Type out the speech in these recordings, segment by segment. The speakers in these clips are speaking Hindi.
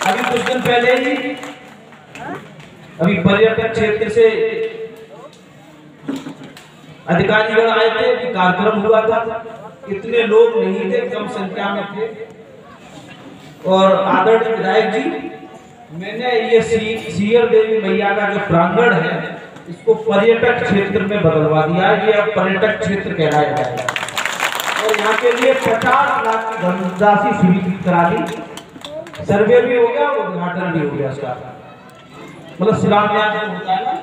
अभी कुछ दिन पहले ही अभी पर्यटन क्षेत्र से अधिकारीगण आए थे, कार्यक्रम हुआ था, इतने लोग नहीं थे, कम संख्या में थे। और आदरणीय विधायक जी, मैंने ये सीयर देवी मैया का जो प्रांगण है इसको पर्यटक क्षेत्र में बदलवा दिया है। ये अब पर्यटक क्षेत्र कहलाया जाएगा और यहाँ के लिए 50 लाख की धनराशि स्वीकृत करा दी। सर्वे भी हो गया, उद्घाटन भी हो गया, उसका मतलब शिलान्यास जो होता है ना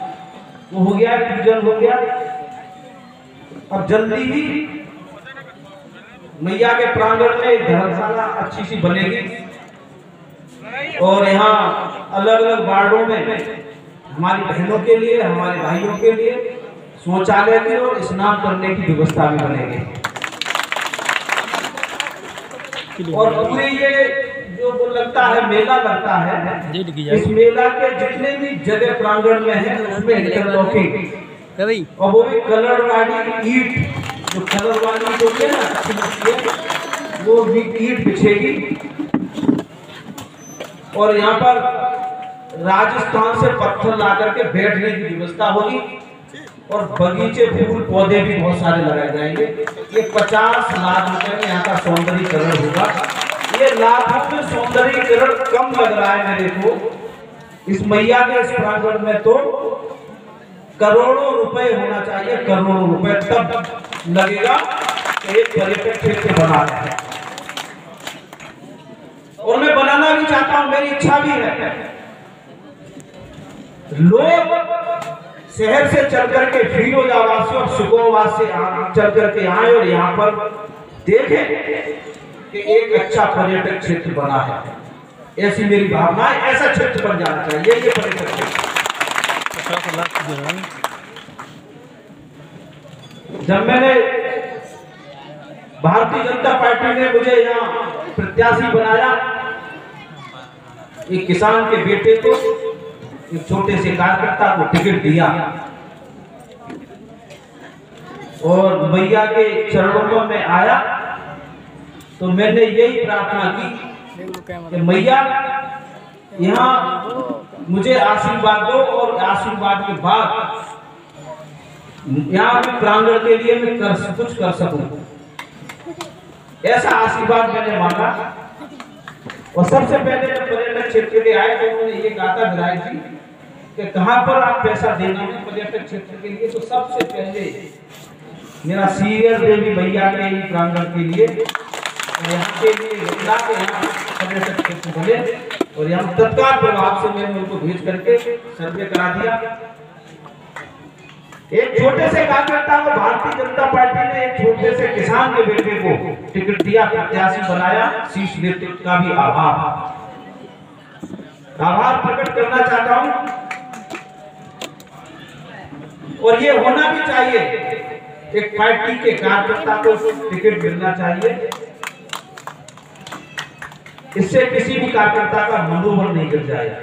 वो हो गया, पूजन हो गया। अब जल्दी ही मैया के प्रांगण में धर्मशाला अच्छी सी बनेगी और यहाँ अलग अलग वार्डों में हमारी बहनों के लिए, हमारे भाइयों के लिए शौचालय की और स्नान करने की व्यवस्था भी बनेगी। और पूरे ये जो लगता है मेला लगता है, इस मेला के जितने भी जगह प्रांगण में है उसमें इंटरलॉकिंग और वो भी कलर वाली ईट, जो कलर वाली होती है ना वो भी ईट बिछेगी। और यहाँ पर राजस्थान से पत्थर ला करके बैठने की व्यवस्था होगी और बगीचे, फूल पौधे भी बहुत सारे लगाए जाएंगे। ये 50 लाख रुपए में यहाँ का सौंदर्यीकरण होगा। ये लाखों में सौंदर्यीकरण कम लग रहा है मेरे को, इस मैया के इस प्रांगण में तो करोड़ों रुपए होना चाहिए, करोड़ों रुपए तब लगेगा कि एक पर्यटक क्षेत्र बना है। और मैं बनाना भी चाहता हूं, मेरी इच्छा भी है। लोग शहर से चल करके फिरोजाबाद से और सुगोवाद से चल करके आए और यहाँ पर देखें कि एक अच्छा पर्यटक क्षेत्र बना है। ऐसी मेरी भावना है, ऐसा क्षेत्र बन जाना चाहिए ये पर्यटक क्षेत्र। जब मैंने भारतीय जनता पार्टी ने मुझे यहाँ प्रत्याशी बनाया, एक किसान के बेटे को, एक छोटे से कार्यकर्ता को टिकट दिया और मैया के चरणों में आया तो मैंने यही प्रार्थना की कि मैया यहाँ मुझे आशीर्वाद दो और आशीर्वाद के बाद यहाँ के प्रांगण के लिए मैं कुछ कर सकूं। ऐसा आशीर्वाद मैंने मांगा। और सबसे पहले जब पर्यटक क्षेत्र के आए तो उन्होंने ये कहा था विधायक जी कि कहाँ पर आप पैसा देना है पर्यटक क्षेत्र के लिए, तो सबसे पहले मेरा सीयर देवी मैया के ही प्रांगण के लिए, यहाँ के लिए पर्यटक क्षेत्र बने। और यहाँ तत्काल प्रभाव से मैंने उनको भेज करके सर्वे करा दिया। एक छोटे से कार्यकर्ता को भारतीय जनता पार्टी ने एक छोटे से किसान के बेटे को टिकट दिया, प्रत्याशी बनाया। शीर्ष नेतृत्व का भी आभार प्रकट करना चाहता हूं। और ये होना भी चाहिए, एक पार्टी के कार्यकर्ता को टिकट मिलना चाहिए, इससे किसी भी कार्यकर्ता का मनोबल नहीं गिर जाएगा।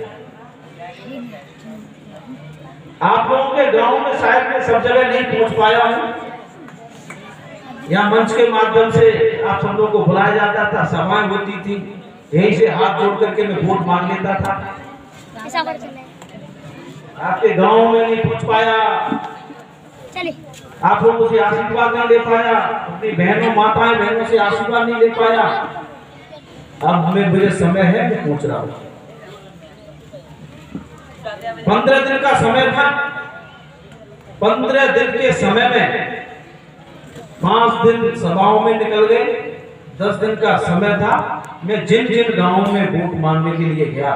आप लोगों के गांव में शायद मैं सब जगह नहीं पहुंच पाया हूं। यहाँ मंच के माध्यम से आप सब लोगों को बुलाया जाता था, सभाएं होती थी, यहीं से हाथ जोड़ करके मैं वोट मांग लेता था। आपके गांव में नहीं पहुंच पाया, आप लोगों से आशीर्वाद नहीं ले पाया, अपनी बहनों माताएं बहनों से आशीर्वाद नहीं ले पाया। अब हमें मुझे समय है, मैं पहुंच रहा हूं। 15 दिन का समय था। 15 दिन के समय में 5 दिन सभाओं में निकल गए, 10 दिन का समय था। मैं जिन जिन गांवों में वोट मांगने के लिए गया,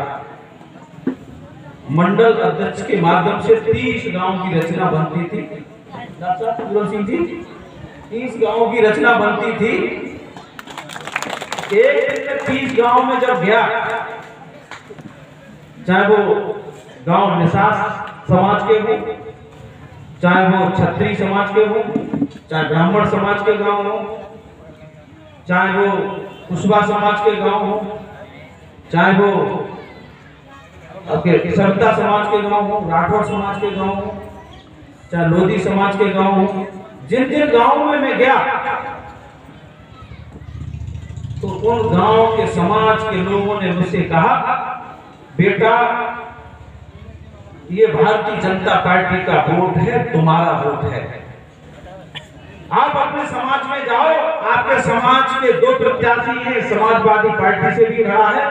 मंडल अध्यक्ष के माध्यम से 30 गांव की रचना बनती थी। डॉक्टर सिंह जी, 30 गांव की रचना बनती थी। एक दिन में 30 गांव में जब गया, चाहे वो गांव निषाद समाज के हो, चाहे वो क्षत्रिय समाज के हो, चाहे ब्राह्मण समाज के गांव हो, चाहे वो कुशवा समाज के गांव हो, चाहे वो सविता समाज के गांव हो, राठौर समाज के गांव हो, चाहे लोधी समाज के गांव हो, जिन जिन गांवों में मैं गया तो उन गांव के समाज के लोगों ने मुझसे कहा बेटा ये भारतीय जनता पार्टी का वोट है, तुम्हारा वोट है। आप अपने समाज में जाओ, आपके समाज के दो प्रत्याशी हैं, समाजवादी पार्टी से भी रहा है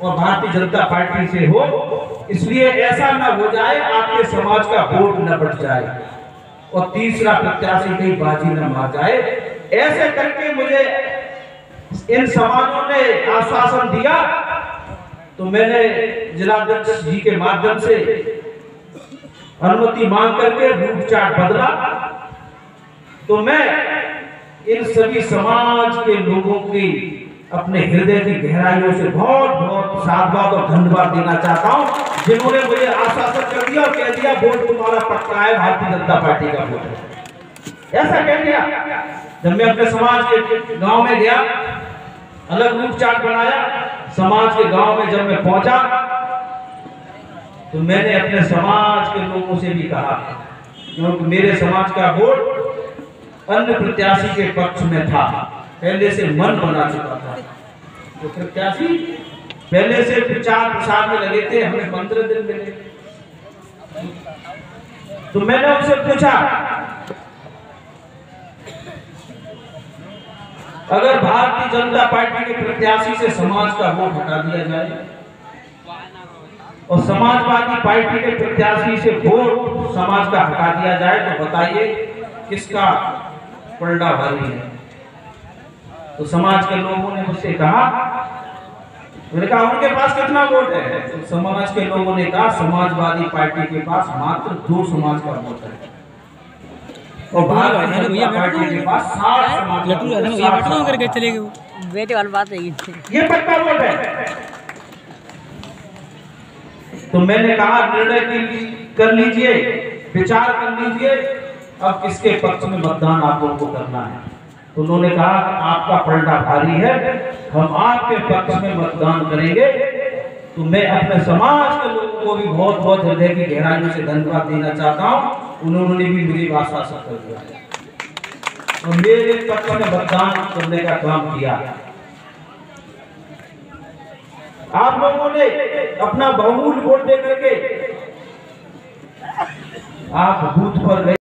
और भारतीय जनता पार्टी से हो, इसलिए ऐसा न हो जाए आपके समाज का वोट न बढ़ जाए और तीसरा प्रत्याशी कहीं बाजी न मार जाए। ऐसे करके मुझे इन समाजों ने आश्वासन दिया, तो मैंने जिलाध्यक्ष जी के माध्यम से अनुमति मांग करके रूट चार्ट बदला। तो मैं इन सभी समाज के लोगों की अपने हृदय की गहराइयों से बहुत बहुत साधुवाद और धन्यवाद देना चाहता हूं, जिन्होंने मुझे आश्वासन कर दिया और कह दिया वोट तुम्हारा पक्का है, भारतीय जनता पार्टी का वोट है। ऐसा कह दिया। जब मैं अपने समाज के गांव में गया, अलग रूट चार्ट बनाया, समाज के गांव में जब मैं पहुंचा तो मैंने अपने समाज के लोगों से भी कहा, क्योंकि मेरे समाज का वोट अन्य प्रत्याशी के पक्ष में था, पहले से मन बना चुका था। तो प्रत्याशी पहले से प्रचार प्रसार में लगे थे, हमें 15 दिन मिले। तो मैंने उनसे पूछा, अगर भारतीय जनता पार्टी के प्रत्याशी से समाज का वोट हटा दिया जाए और समाजवादी पार्टी के प्रत्याशी से वोट समाज का हटा दिया जाए, तो बताइए किसका पलड़ा भारी है? तो समाज के लोगों ने मुझसे कहा, मैंने कहा उनके पास कितना वोट है? तो समाज के लोगों ने कहा समाजवादी पार्टी के पास मात्र 2 समाज का वोट है और भारतीय जनता पार्टी के पास 60 समाज करके चले गए। बेटे वाली बात है ये पक्का वोट है। तो मैंने कहा निर्णय कर लीजिए, विचार कर लीजिए, अब किसके पक्ष में मतदान आप लोगों को करना है। तो उन्होंने कहा आपका पलड़ा भारी है, हम आपके पक्ष में मतदान करेंगे। तो मैं अपने समाज के लोगों को भी बहुत बहुत हृदय की गहराइयों से धन्यवाद देना चाहता हूं, उन्होंने भी मुझे आश्वासन कर दिया और मेरे पक्ष में मतदान करने का काम किया। आप लोगों ने अपना बहुमूल्य वोट दे करके आप बूथ पर गए।